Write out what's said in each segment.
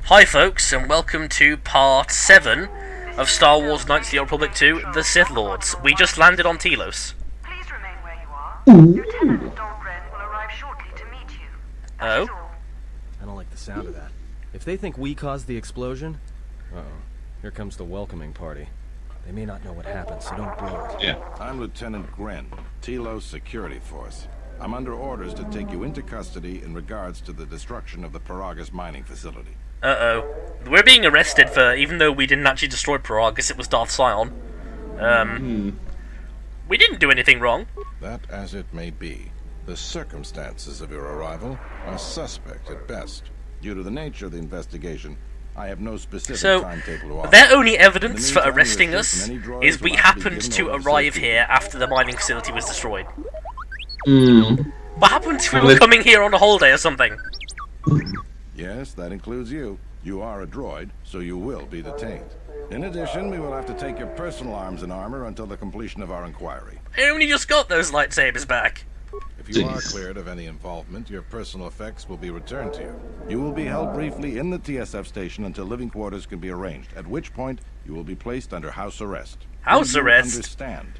Hi folks, and welcome to part 7 of Star Wars Knights of the Old Republic 2, The Sith Lords. We just landed on Telos. Please remain where you are. Ooh. Lieutenant Dahlgren will arrive shortly to meet you. That is Oh? all. I don't like the sound of that. If they think we caused the explosion, here comes the welcoming party. They may not know what happened, so don't blow it. Yeah. I'm Lieutenant Gren, Telos Security Force. I'm under orders to take you into custody in regards to the destruction of the Paragus mining facility. Uh-oh. We're being arrested for, even though we didn't actually destroy Paragus, it was Darth Sion. We didn't do anything wrong. That as it may be, the circumstances of your arrival are suspect at best. Due to the nature of the investigation, I have no specific timetable to offer. Their only evidence for meantime, arresting your us ship and any droids is will we have to be happened given to over to arrive safety. here after the mining facility was destroyed. Mm. What happened if we were coming here on a holiday or something? Yes, that includes you. You are a droid, so you will be detained. In addition, we will have to take your personal arms and armor until the completion of our inquiry. I only just got those lightsabers back. If you are Jeez. cleared of any involvement, your personal effects will be returned to you. You will be held briefly in the TSF station until living quarters can be arranged, at which point you will be placed under house arrest. House Do you arrest? Understand?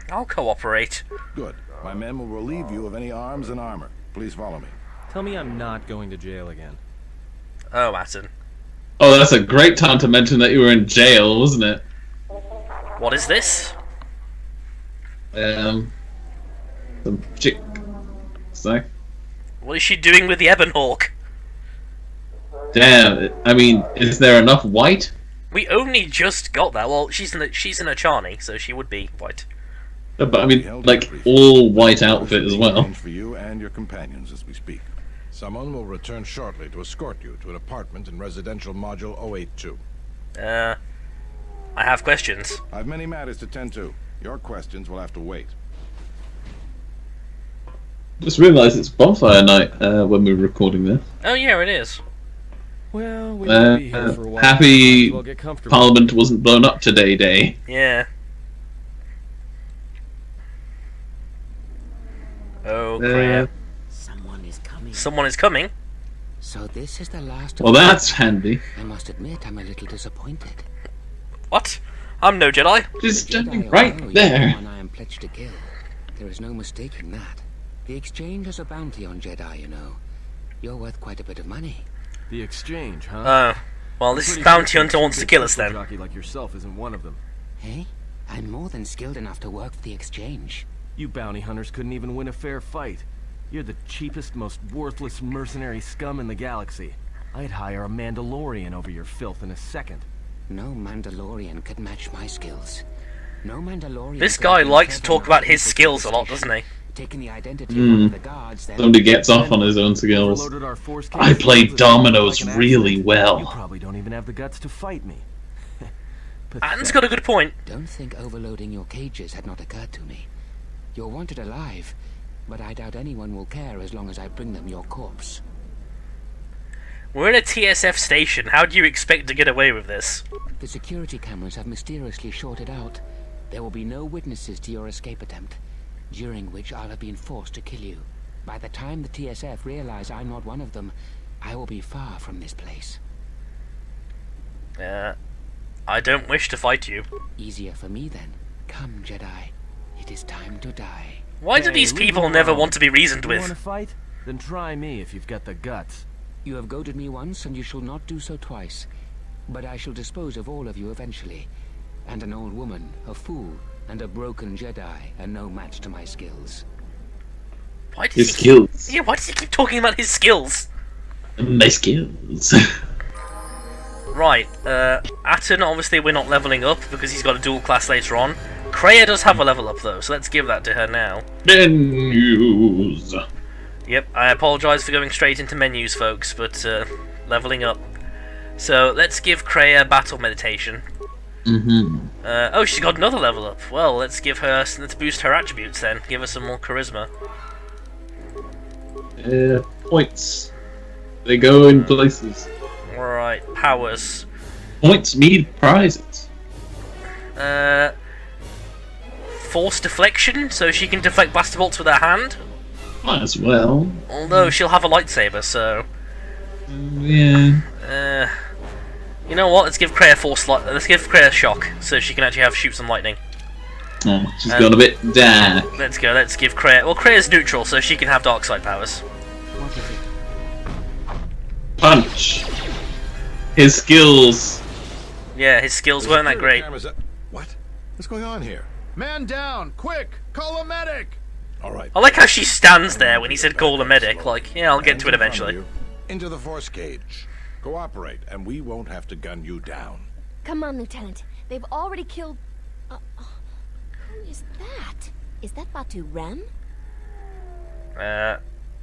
I'll cooperate. Good. My men will relieve you of any arms and armor. Please follow me. Tell me I'm not going to jail again. Oh, Atten. Oh, that's a great time to mention that you were in jail, wasn't it? What is this? Some chick. So, What is she doing with the Ebon Hawk? damn. I mean, is there enough white? We only just got that. Well, she's in a Charney, so she would be white. No, but I mean, like all white outfit as well. For you and your companions as we speak. Someone will return shortly to escort you to an apartment in residential module 082. I have questions. I have many matters to tend to. Your questions will have to wait. Just realised it's bonfire night when we were recording this. Oh yeah, it is. Well, we won't be here for a while. Happy Might as well get comfortable. Parliament wasn't blown up today, day. Yeah. Oh, crap. Someone is coming. Someone is coming. So this is the last Well, of that's handy. I must admit I'm a little disappointed. What? I'm no Jedi. Just Jedi standing or right no, you're there. the one I am pledged to kill. There is no mistaking that. The exchange has a bounty on Jedi, you know. You're worth quite a bit of money. The exchange, huh? Oh. Well, this bounty hunter wants to kill us then. Jockey like yourself isn't one of them. Hey? I'm more than skilled enough to work for the exchange. You bounty hunters couldn't even win a fair fight. You're the cheapest, most worthless mercenary scum in the galaxy. I'd hire a Mandalorian over your filth in a second. No Mandalorian could match my skills. No Mandalorian. This could guy have been likes to clever talk about enough his to skills a lot, station, doesn't he? taking the identity of one of the guards, then Somebody gets off on his own skills. Overloaded our force I case play fields with dominoes like an really accident. well. You probably don't even have the guts to fight me. Atten's got a good point. Don't think overloading your cages had not occurred to me. You're wanted alive, but I doubt anyone will care as long as I bring them your corpse. We're in a TSF station. How do you expect to get away with this? The security cameras have mysteriously shorted out. There will be no witnesses to your escape attempt, during which I'll have been forced to kill you. By the time the TSF realize I'm not one of them, I will be far from this place. I don't wish to fight you. Easier for me then. Come, Jedi. It is time to die. Why do Hey, these leave people him never alone. want to be reasoned You want to with? fight? Then try me if you've got the guts. You have goaded me once, and you shall not do so twice. But I shall dispose of all of you eventually. And an old woman, a fool, and a broken Jedi are no match to my skills. Why does His he keep... skills. Yeah, why does he keep talking about his skills? My skills. Right, Atten, obviously we're not leveling up because he's got a dual class later on. Kreia does have a level up though, so let's give that to her now. Menus. Yep, I apologise for going straight into menus, folks, but leveling up. So let's give Kreia battle meditation. Oh, she's got another level up. Well, let's boost her attributes then. Give her some more charisma. Points. They go in places. Right, powers. Points mean prizes. Force deflection, so she can deflect blaster bolts with her hand. Might as well. Although she'll have a lightsaber, so... Yeah. You know what? Let's give Kreia let's give Kreia a shock, so she can actually shoot some lightning. Oh, she's gone a bit dark. Let's go. Let's give Kreia. Well, Kreia's neutral, so she can have dark side powers. What is it? Punch. His skills. Yeah, his skills weren't that great. What? What's going on here? Man down! Quick! Call a medic! All right. I like how she stands there when he said call the medic. Like, yeah, I'll get to it eventually. Into the force cage. Cooperate, and we won't have to gun you down. Come on, Lieutenant. They've already killed... who is that? Is that Batu Rem?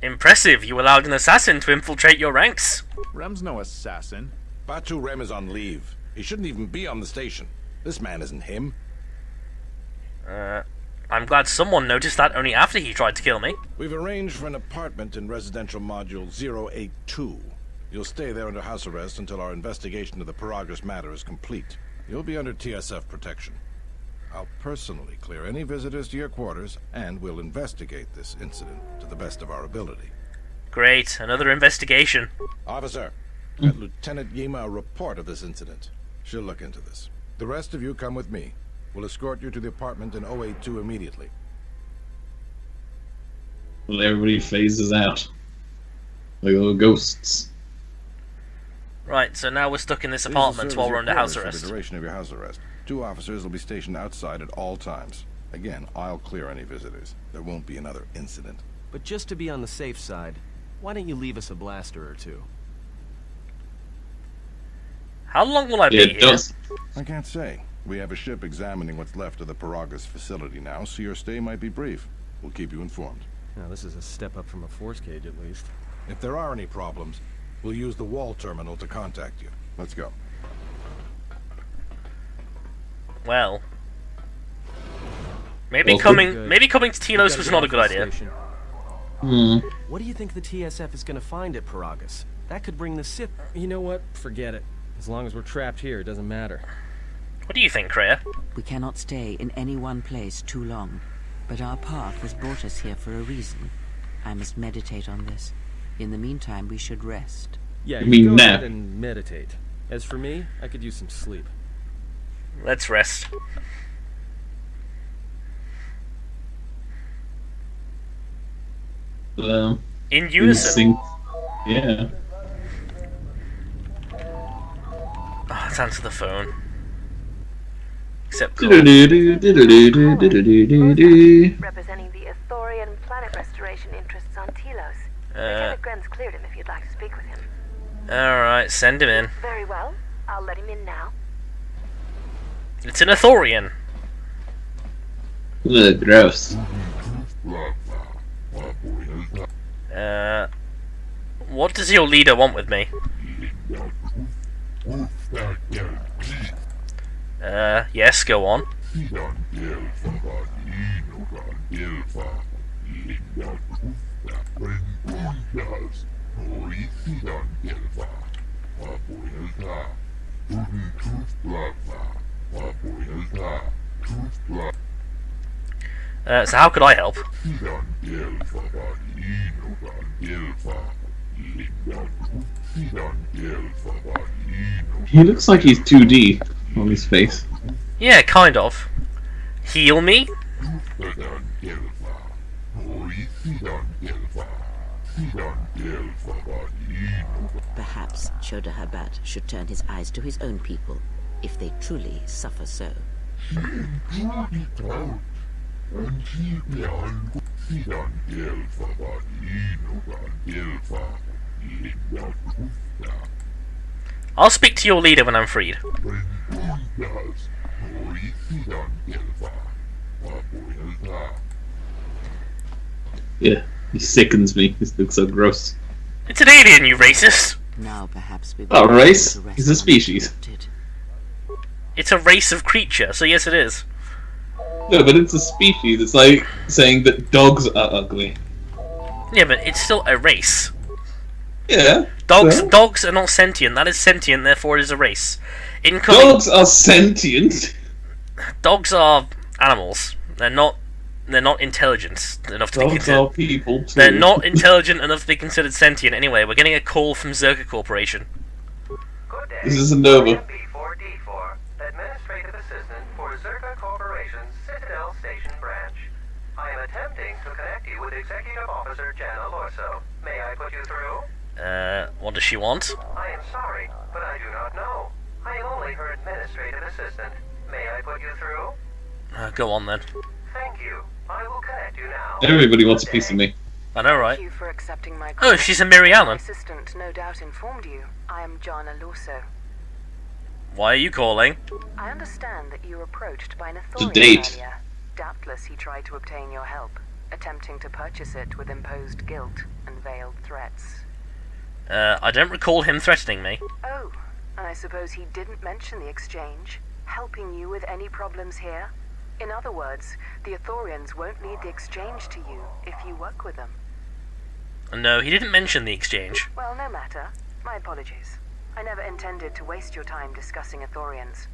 Impressive. You allowed an assassin to infiltrate your ranks. Rem's no assassin. Batu Rem is on leave. He shouldn't even be on the station. This man isn't him. I'm glad someone noticed that only after he tried to kill me. We've arranged for an apartment in residential module 082. You'll stay there under house arrest until our investigation of the Paragus matter is complete. You'll be under TSF protection. I'll personally clear any visitors to your quarters, and we'll investigate this incident to the best of our ability. Great, another investigation. Officer, get Lieutenant Yima a report of this incident. She'll look into this. The rest of you come with me. We'll escort you to the apartment in 082 immediately. Well, everybody phases out. Like little ghosts. Right, so now we're stuck in this These apartment will serve while as we're your under house quarters for arrest. the duration of your house arrest. 2 officers will be stationed outside at all times. Again, I'll clear any visitors. There won't be another incident. But just to be on the safe side, why don't you leave us a blaster or two? How long will I be Yeah, here? don't. I can't say. We have a ship examining what's left of the Paragus facility now, so your stay might be brief. We'll keep you informed. Now, this is a step up from a force cage, at least. If there are any problems, we'll use the wall terminal to contact you. Let's go. Well, maybe Well, coming good. to Telos was not a good idea. What do you think the TSF is going to find at Paragus? That could bring the Sith... You know what? Forget it. As long as we're trapped here, it doesn't matter. What do you think, Kreia? We cannot stay in any one place too long, but our path has brought us here for a reason. I must meditate on this. In the meantime, we should rest. Yeah, You mean go nap? ahead and meditate. As for me, I could use some sleep. Let's rest. In in unison. sync. Yeah. Oh, let's answer the phone. Except call. Representing the Athorian planet restoration interests on Telos. Lieutenant Gren's cleared him if you'd like to speak with him. Alright, send him in. Very well. I'll let him in now. It's an Athorian. Ugh, gross. What does your leader want with me? Yes, go on. So how could I help? He looks like he's 2D on his face. Yeah, kind of. Heal me? Perhaps Choda Habat should turn his eyes to his own people, if they truly suffer so. I'll speak to your leader when I'm freed. Yeah, he sickens me. This looks so gross. It's an alien, you racist! Now perhaps we Oh, will race? to rest He's a species. uninterrupted. It's a race of creature, so yes it is. No, but it's a species. It's like saying that dogs are ugly. Yeah, but it's still a race. Yeah. Dogs so? dogs are not sentient, that is sentient, therefore it is a race. Incoming Dogs are sentient. dogs are animals. They're not intelligent enough to be Dogs considered. are people too. They're not intelligent enough to be considered sentient anyway. We're getting a call from Zerka Corporation. Good day. This is a Nova. B4D4, Administrative Assistant for Zerka Corporation's Citadel Station branch. I am attempting to connect you with Executive Officer Jana Lorso. May I put you through? What does she want? I am sorry, but I do not know. I am only her administrative assistant. May I put you through? Go on then. Thank you. I will connect you now. Everybody wants a piece of me. I know, right? Thank you for accepting my Oh, call. she's a Mary My Allen. assistant no doubt informed you. I am Jana Lorso. Why are you calling? I understand that you were approached by an To Ithorian date. earlier. Doubtless he tried to obtain your help, attempting to purchase it with imposed guilt and veiled threats. I don't recall him threatening me. Oh, and I suppose he didn't mention the exchange, helping you with any problems here? In other words, the Ithorians won't need the exchange to you if you work with them. No, he didn't mention the exchange. Well, no matter. My apologies. I never intended to waste your time discussing Ithorians.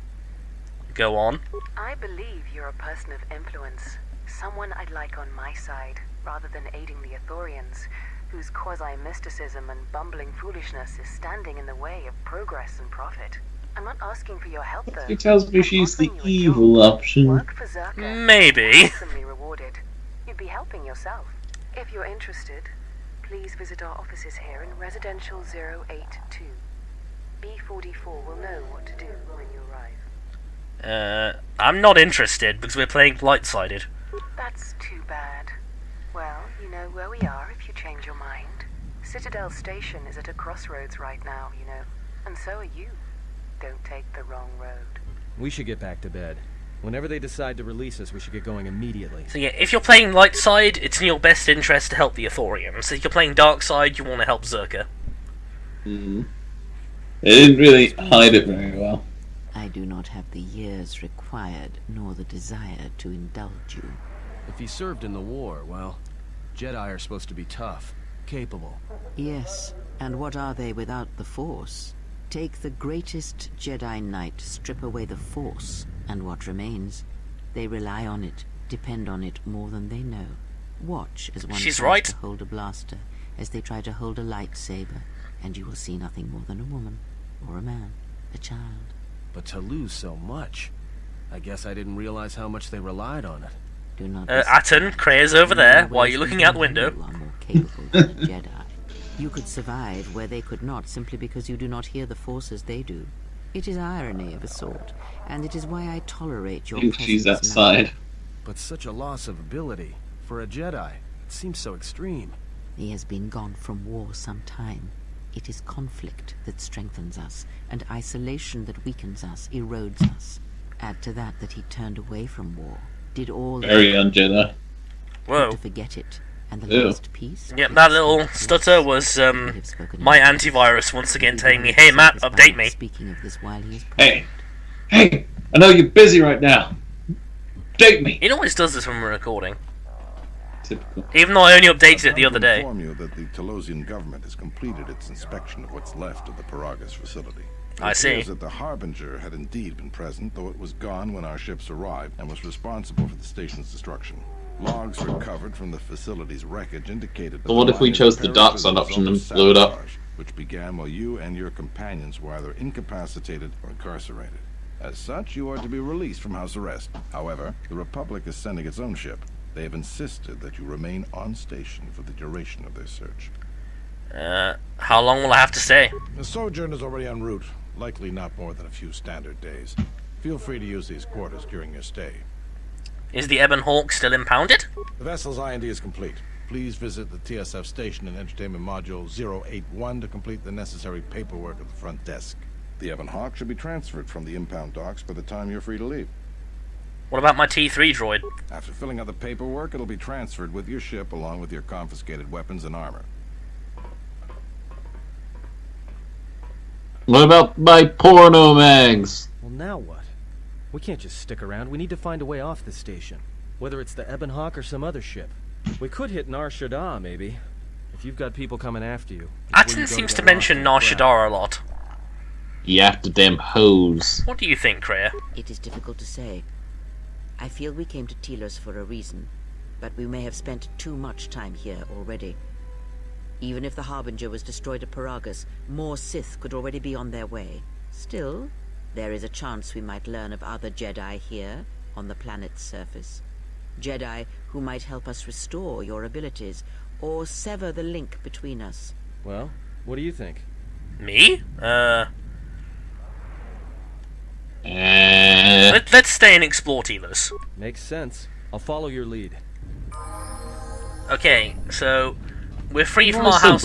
Go on. I believe you're a person of influence, someone I'd like on my side, rather than aiding the Ithorians, whose quasi-mysticism and bumbling foolishness is standing in the way of progress and profit. I'm not asking for your help, though. He tells me I'm she's the offering you a evil job. option. Work for Zerka. Maybe. Handsomely rewarded. You'd be helping yourself. If you're interested, please visit our offices here in Residential 082. B44 will know what to do when you arrive. I'm not interested because we're playing light-sided. That's too bad. Well, you know where we are if you change your mind. Citadel Station is at a crossroads right now, you know. And so are you. Don't take the wrong road. We should get back to bed. Whenever they decide to release us, we should get going immediately. So yeah, if you're playing light side, it's in your best interest to help the Ithorians. If you're playing dark side, you want to help Zerka. They didn't really hide it very well. I do not have the years required, nor the desire to indulge you. If he served in the war, well, Jedi are supposed to be tough, capable. Yes, and what are they without the Force? Take the greatest Jedi Knight, strip away the Force, and what remains? They rely on it, depend on it more than they know. Watch as one She's tries right. to hold a blaster, as they try to hold a lightsaber, and you will see nothing more than a woman, or a man, a child. But to lose so much, I guess I didn't realize how much they relied on it. Do not Atten, Krea's over there, while you're looking out the window. You are more capable than a Jedi. You could survive where they could not, simply because you do not hear the Force as they do. It is irony of a sort, and it is why I tolerate your I think presence she's now. outside. But such a loss of ability, for a Jedi, it seems so extreme. He has been gone from war some time. It is conflict that strengthens us, and isolation that weakens us, erodes us. Add to that he turned away from war, did all Very un-Jedi. Whoa. to forget it, and the Ew. last piece. Yep, that little stutter was my antivirus once again telling me, "Hey Matt, update me." Speaking of this while he is Hey, I know you're busy right now. Date me. It always does this when we're recording. Typical. Even though I only updated it the other day. inform you that the Telosian government has completed its inspection of what's left of the Paragus facility. It I see. appears that the Harbinger had indeed been present, though it was gone when our ships arrived and was responsible for the station's destruction. Logs recovered from the facility's wreckage indicated that But what the if we mine chose the perished dark as a side result option of and blew it up? sabotage, which began while you and your companions were either incapacitated or incarcerated. As such, you are to be released from house arrest. However, the Republic is sending its own ship. They have insisted that you remain on station for the duration of their search. How long will I have to stay? The sojourn is already en route, likely not more than a few standard days. Feel free to use these quarters during your stay. Is the Ebon Hawk still impounded? The vessel's IND is complete. Please visit the TSF station and entertainment module 081 to complete the necessary paperwork at the front desk. The Ebon Hawk should be transferred from the impound docks by the time you're free to leave. What about my T3 droid? After filling out the paperwork, it'll be transferred with your ship along with your confiscated weapons and armor. What about my porno mags? Well, now what? We can't just stick around. We need to find a way off this station. Whether it's the Ebon Hawk or some other ship. We could hit Nar Shaddaa, maybe. If you've got people coming after you. Atten seems to mention Nar Shaddaa a lot. You after them hoes. What do you think, Krea? It is difficult to say. I feel we came to Telos for a reason, but we may have spent too much time here already. Even if the Harbinger was destroyed at Paragus, more Sith could already be on their way. Still, there is a chance we might learn of other Jedi here, on the planet's surface. Jedi who might help us restore your abilities, or sever the link between us. Well, what do you think? Me? Let's stay and explore Telos. Makes sense. I'll follow your lead. Okay, so we're free from our house.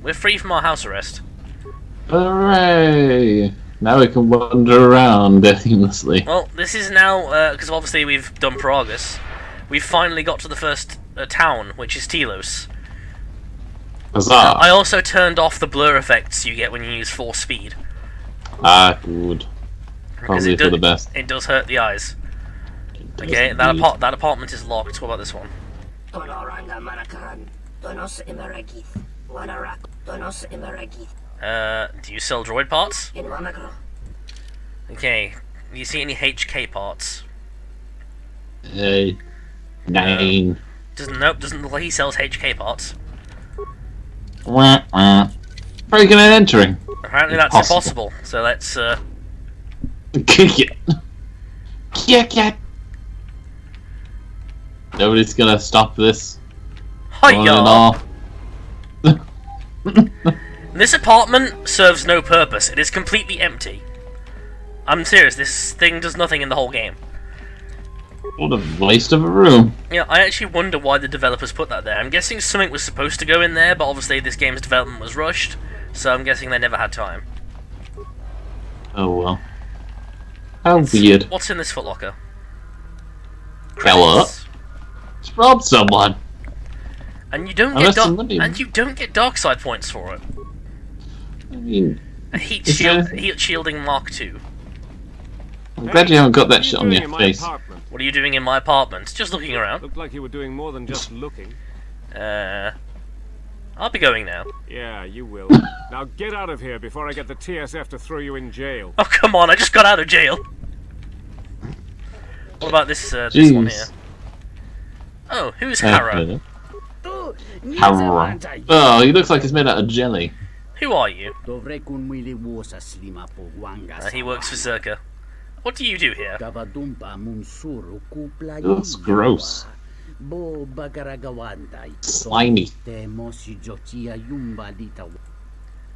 We're free from our house arrest. Hooray! Now we can wander around aimlessly. Well, this is now because obviously we've done Paragus. We've finally got to the first town, which is Telos. Huzzah! I also turned off the blur effects you get when you use Force speed. Ah, good. Probably for the best. It does hurt the eyes. Okay, that apartment is locked. What about this one? Do you sell droid parts? Okay. Do you see any HK parts? 9. Doesn't look like he sells HK parts. Breaking and entering. Apparently that's impossible. So let's kick it. Kick it. Nobody's gonna stop this. Hiya! This apartment serves no purpose. It is completely empty. I'm serious. This thing does nothing in the whole game. What a waste of a room. Yeah, I actually wonder why the developers put that there. I'm guessing something was supposed to go in there, but obviously this game's development was rushed, so I'm guessing they never had time. Oh well. How weird. What's in this footlocker? Hello? It's robbed someone. And you don't get dark side points for it. I mean, a heat shielding Mark II. I'm glad you haven't got that shit on your face. What are you doing in my apartment? Just looking around. Looked like you were doing more than just looking. I'll be going now. Yeah, you will. Now get out of here before I get the TSF to throw you in jail. Oh, come on, I just got out of jail. What about this this one here? Oh, who's Hara? Hara. Oh, he looks like he's made out of jelly. Who are you? He works for Zerka. What do you do here? It looks gross. Slimy.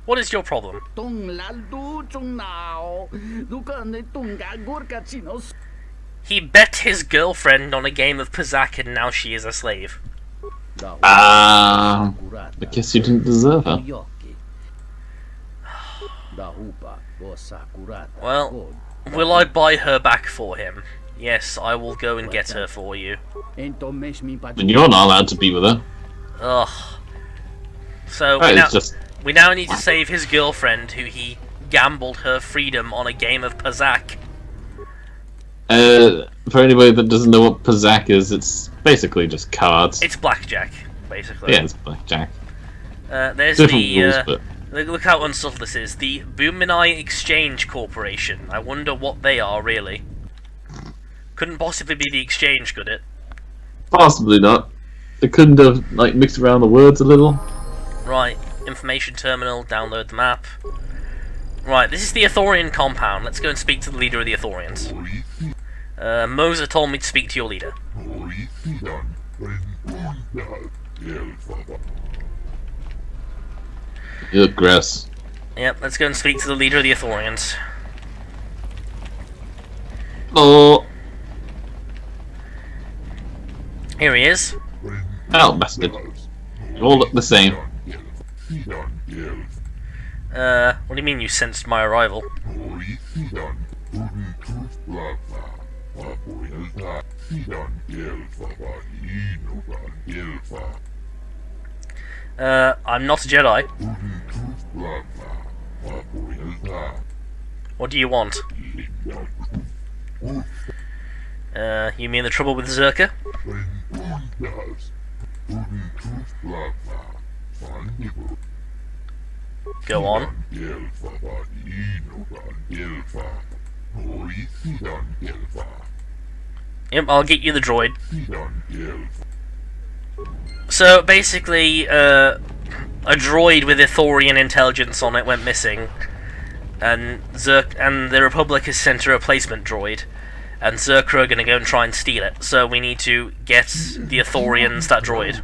What is your problem? He bet his girlfriend on a game of Pazak and now she is a slave. I guess you didn't deserve her. Well, will I buy her back for him? Yes, I will go and get her for you. And you're not allowed to be with her. Ugh. So we now need to save his girlfriend, who he gambled her freedom on a game of Pazak. For anybody that doesn't know what Pazak is, it's basically just cards. It's blackjack, basically. Yeah, it's blackjack. There's different rules, but... Look how unsubtle this is. The Boominai Exchange Corporation. I wonder what they are, really. Couldn't possibly be the exchange, could it? Possibly not. They couldn't have, like, mixed around the words a little. Right. Information terminal. Download the map. Right, this is the Ithorian compound. Let's go and speak to the leader of the Ithorians. Moser told me to speak to your leader. You look gross. Yep, let's go and speak to the leader of the Ithorians. Oh. Here he is. Oh, bastard. You all look the same. What do you mean you sensed my arrival? I'm not a Jedi. What do you want? You mean the trouble with Zerka? Go on. Yep, I'll get you the droid. So basically, a droid with Ithorian intelligence on it went missing, and the Republic has sent a replacement droid, and Zerka are going to go and try and steal it. So we need to get the Ithorians that droid.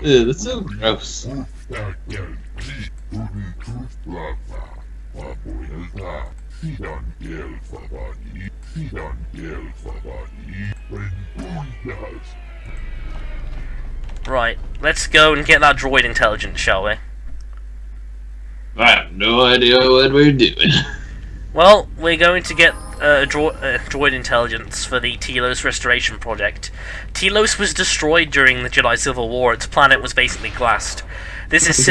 Ew, that's so gross. Right, let's go and get that droid intelligence, shall we? I have no idea what we're doing. Well, we're going to get droid intelligence for the Telos restoration project. Telos was destroyed during the Jedi Civil War. Its planet was basically glassed. This is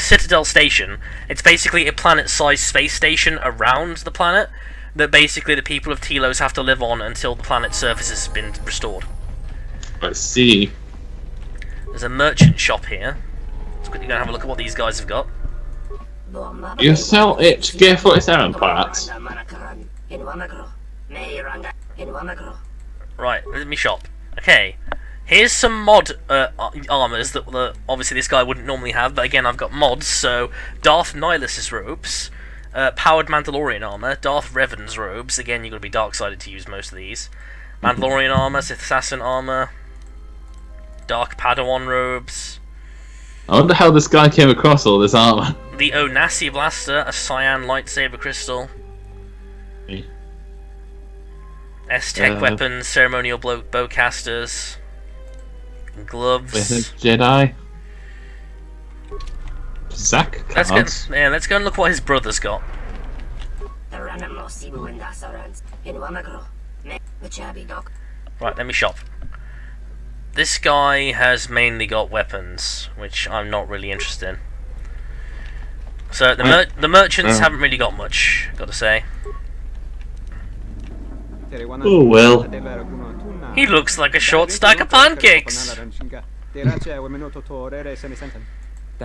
Citadel Station. It's basically a planet-sized space station around the planet that basically the people of Telos have to live on until the planet's surface has been restored. I see. There's a merchant shop here. Let's quickly go and have a look at what these guys have got. You sell HK-47 parts? Right, let me shop. Okay, here's some mod armors that obviously this guy wouldn't normally have, but again I've got mods, so Darth Nihilus' robes, powered Mandalorian armor, Darth Revan's robes, again you've got to be dark-sided to use most of these, Mandalorian armor, Sith Assassin armor, Dark Padawan robes. I wonder how this guy came across all this armor. The Onasi Blaster, a cyan lightsaber crystal. Hey. S-Tech weapons, ceremonial bowcasters, gloves. With a Jedi. Zack cards. Let's go and look what his brother's got. Right, let me shop. This guy has mainly got weapons, which I'm not really interested in. So the merchants haven't really got much, gotta say. Oh well. He looks like a short stack of pancakes.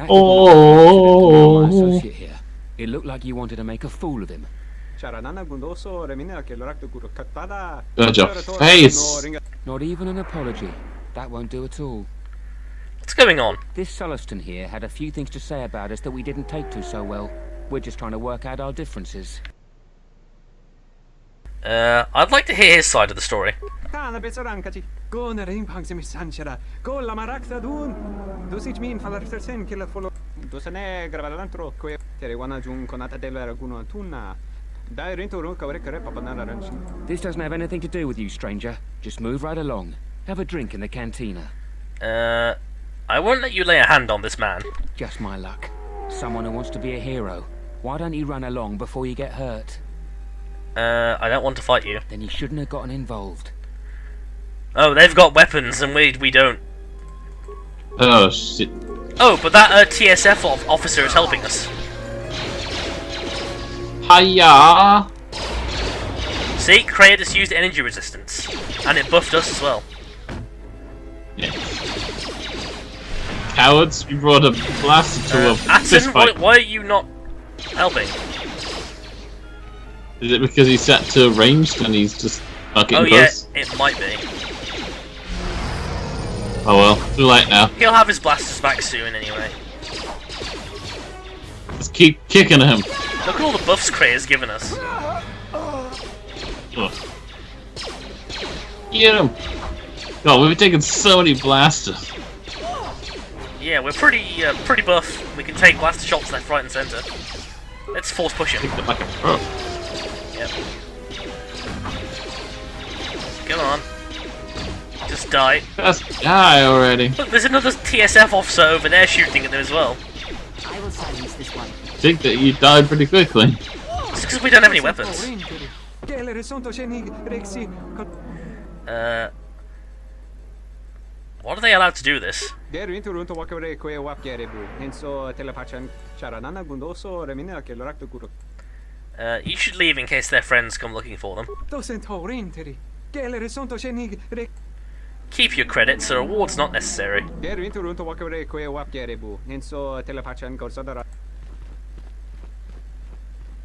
Oh, associate here. It looked like you wanted to make a fool of him. Got your face. Not even an apology. That won't do at all. What's going on? This Sulluston here had a few things to say about us that we didn't take to so well. We're just trying to work out our differences. I'd like to hear his side of the story. This doesn't have anything to do with you, stranger. Just move right along. Have a drink in the cantina. I won't let you lay a hand on this man. Just my luck. Someone who wants to be a hero. Why don't you run along before you get hurt? I don't want to fight you. Then you shouldn't have gotten involved. Oh, they've got weapons and we don't. Oh shit. Oh, but that TSF officer is helping us. Hiya! See, Kreia just used energy resistance, and it buffed us as well. Yeah. Cowards, we brought a blaster to a fist Atten, fight. why are you not helping? Is it because he's set to ranged and he's just fucking Oh close? yeah, it might be. Oh well, too late now. He'll have his blasters back soon anyway. Let's keep kicking him. Look at all the buffs Kreia's given us. Ugh. Get him! God, we've taken so many blasters. Yeah, we're pretty buff. We can take blaster shots left, right, and center. Let's force push him. Like a pro. Yep. Come on. Just die. Just die already. Look, there's another TSF officer over there shooting at them as well. I will silence this one. I think that you died pretty quickly. It's because we don't have any weapons. What are they allowed to do this? You should leave in case their friends come looking for them. Keep your credits, so rewards not necessary.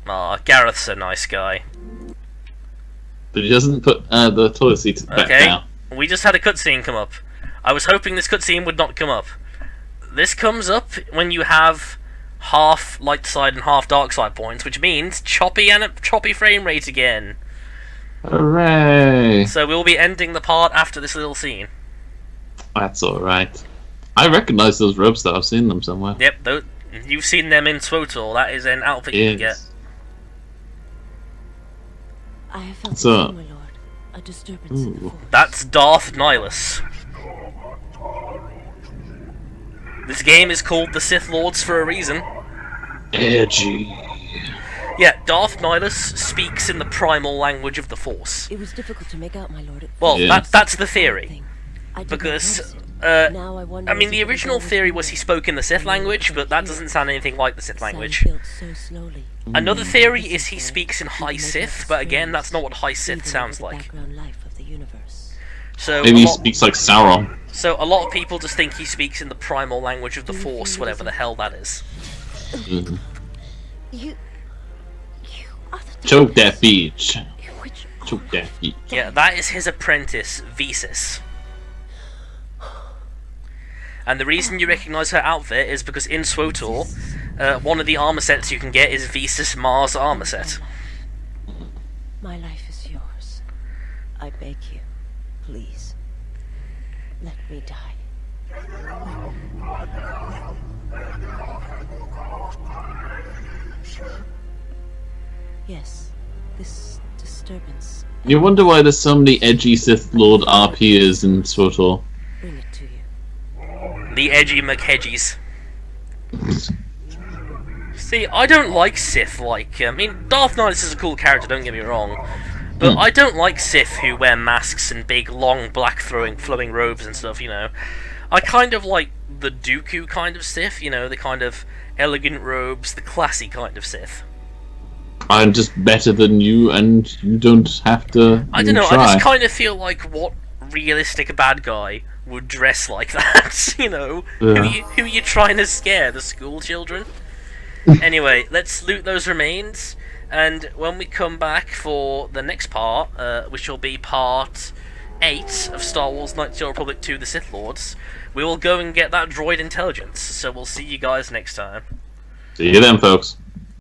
Aw, Gareth's a nice guy. But he doesn't put the toilet seats back down. We just had a cutscene come up. I was hoping this cutscene would not come up. This comes up when you have half light side and half dark side points, which means choppy frame rate again. Hooray! So we'll be ending the part after this little scene. That's alright. I recognise those robes though, I've seen them somewhere. Yep, you've seen them in SWTOR. That is an outfit you can get. I have felt the same, my lord. A disturbance in the force. That's Darth Nihilus. This game is called the Sith Lords for a reason. Edgy. Yeah, Darth Nihilus speaks in the primal language of the Force. It was difficult to make out, my lord. Well, that's the theory. Because, I mean, the original theory was he spoke in the Sith language, but that doesn't sound anything like the Sith language. Another theory is he speaks in High Sith, but again, that's not what High Sith sounds like. So maybe he speaks like Sauron. So a lot of people just think he speaks in the primal language of the Force, whatever the hell that is. You are the Choke that beach. Choke that beach. Yeah, that is his apprentice, Visas. And the reason you recognise her outfit is because in SWTOR, one of the armor sets you can get is Visas Mars armor set. My life is yours. I beg you, please, let me die. Yes, this disturbance. You wonder why there's so many edgy Sith Lord RPers in SWTOR. Bring it to you. The edgy McHedgies. See, I don't like Sith I mean, Darth Nihilus is a cool character, don't get me wrong. But I don't like Sith who wear masks and big, long, black flowing robes and stuff, you know. I kind of like the Dooku kind of Sith, you know, the kind of elegant robes, the classy kind of Sith. I'm just better than you, and you don't have to. I don't know, try. I just kind of feel like what realistic bad guy would dress like that, you know? Yeah. Who are you trying to scare, the school children? Anyway, let's loot those remains, and when we come back for the next part, which will be part 8 of Star Wars Knights of the Old Republic 2 The Sith Lords, we will go and get that droid intelligence, so we'll see you guys next time. See you then, folks.